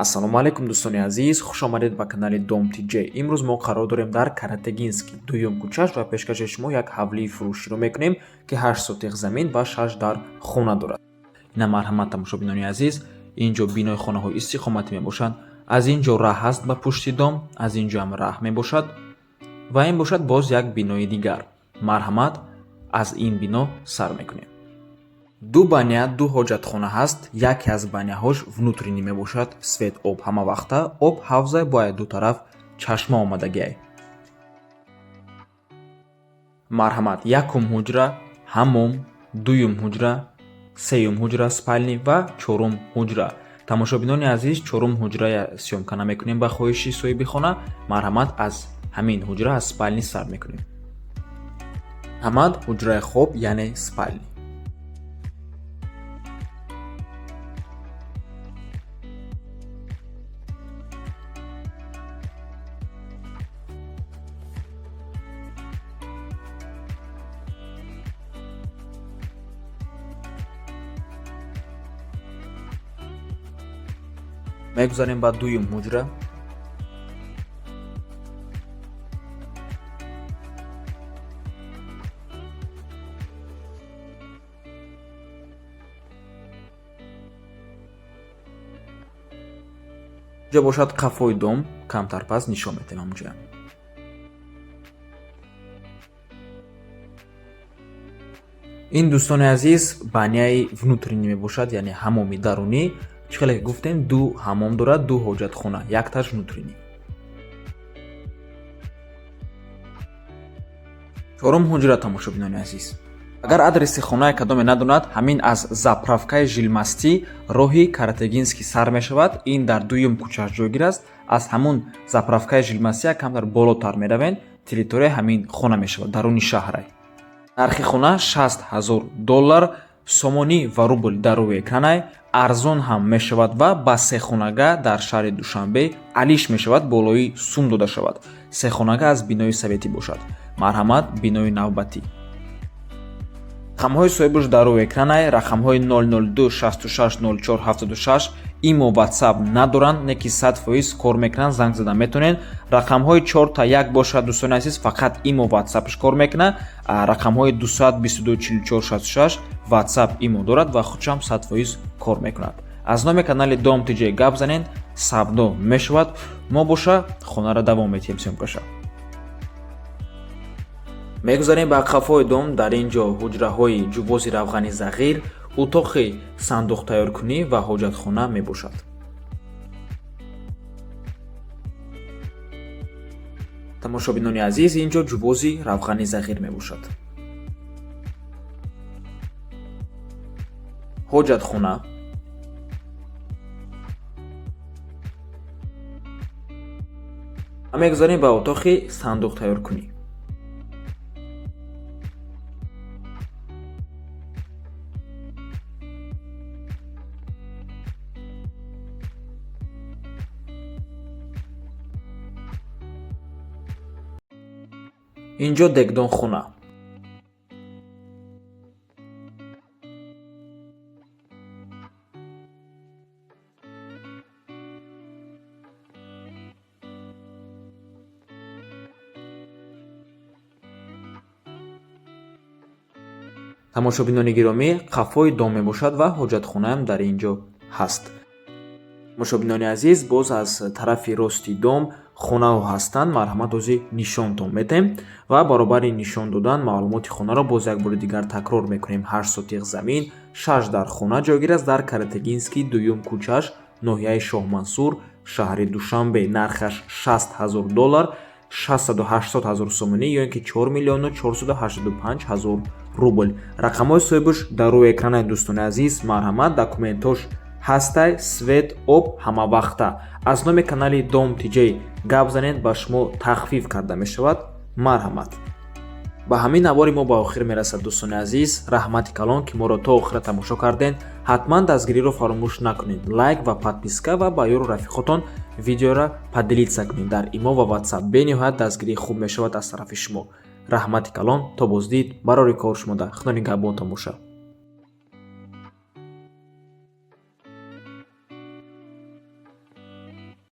ассалому алайкум дӯстони азиз, хушомадед ба канали Dom TJ. Имрӯз мо қарор дорем дар Каратегинский дуюм кӯчаш ва пешкаши шумо як ҳавлии фурӯширо мекунем ки 8 сотиқ замин ва 6 дар хона дорад. Ина марҳамат тамошобинони азиз, инҷо бинои хонаҳои истиқоматӣ мебошанд. Аз инҷо раҳ аст ба пушти дом, аз инҷо ҳам раҳ мебошад ва ин бошад боз як бинои дигар. Марҳамат, аз ин бино сар мекунем. ду баня ду ҳоҷатхона ҳаст. яке аз баняҳош внутрини мебошад свет об ҳамавақта, об ҳавза бояд ду тараф чашма омадагиай. Марҳамат, якум ҳуҷра ҳаммом, дуюм ҳуҷра, сеюм ҳуҷра спальни ва чорум ҳуҷра. Тамошобинони азиз, чорум ҳуҷра сёмка намекунем ба хоҳиши соҳиби хона. Марҳамат, аз ҳамин ҳуҷра аз спальни сар мекунем. Ҳамад ҳуҷраи хоб яъне спальни. мегузарем ба дуюм ҳуҷра. ҷо бошад қафои дом, камтар пас нишон метем ҳамҷоям. ин дӯстони азиз баняи внутрини мебошад, яъне ҳамоми дарунӣ. чхеле гуфтем ду ҳамом дорад, ду ҳоҷатхона, якташ внутрини. чорум ҳуҷра тамошобинони азиз. агар адреси хонаи кадоме надонад, ҳамин аз заправкаи жилмастӣ роҳи Каратегинский сар мешавад. ин дар дуюм кӯчаш ҷойгир аст. аз ҳамун заправкаи жилмастӣ якамтар болотар меравем, территорияи ҳамин хона мешавад, даруни шаҳрай. нархи хона $60,000, сомонӣ ва рубл дар рӯи экранай. арзон ҳам мешавад ва ба сехонага дар шаҳри Душанбе алиш мешавад, болои сум дода шавад. Сехонага аз бинои советӣ бошад. Марҳамат, бинои навбатӣ. рақамҳои соҳибаш дар рӯи экранай. рақамҳои 002660476 имо WhatsApp надоранд, неки 100% кор мекунанд, занг зада метонен. рақамҳои 4 та 1 бошад дӯстони азиз, фақат имо WhatsAppш кор мекуна. рақамҳои 2224466 WhatsApp имо дорад ва худшам 100% кор мекунад. аз номи канали Dom TJ гап занед, савдо мешавад. мо боша хонара давом метиҳем сёмкаша. мегузарем ба қафои дом. дар ин ҷо ҳуҷраҳои ҷувози равғани зағир, утоқи сандуқ тайёркунӣ ва ҳоҷатхона мебошад. тамошобинони азиз, ин ҷо ҷувози равғани зағир мебошад. ҳоҷатхона, мегузарем ба утоқи сандуқ тайёркунӣ. инҷо дегдонхона. тамошобинони гиромӣ, қафои дом мебошад ва ҳоҷатхонаам дар ин ҷо ҳаст. тамошобинони азиз, боз аз тарафи рости дом хонаҳо ҳастанд. марҳамат, ози нишонтон медем ва баробари нишон додан маълумоти хонаро боз як бори дигар такрор мекунем. 8 сотиқ замин, 6 дар хона ҷойгир аст дар Каратегинский дуюм кӯчаш, ноҳияи Шоҳмансур, шаҳри Душанбе. нархаш $60,000, 680,000 сомонӣ ё ин ки 4,485,000 рубл. рақамҳои соҳибаш дар рӯи экранай дӯстони азиз. марҳамат, документош ҳастай свет об ҳамавақта. аз номи канали Dom TJ гап занед, ба шумо тахфиф карда мешавад. марҳамат. ба ҳамин навори мо ба охир мерасад дӯстони азиз. раҳмати калон ки моро то охира тамошо кардем. ҳатман дастгириро фаромӯш накунед. лайк ва подписка ва ба ёру рафиқотон видеоро поделиться кунед. дар имо ва WhatsApp бениҳоят дастгирӣ хуб мешавад аз тарафи шумо. раҳмати калон, то боздид, барори кор шумода. худо нигаҳбонтон бошад.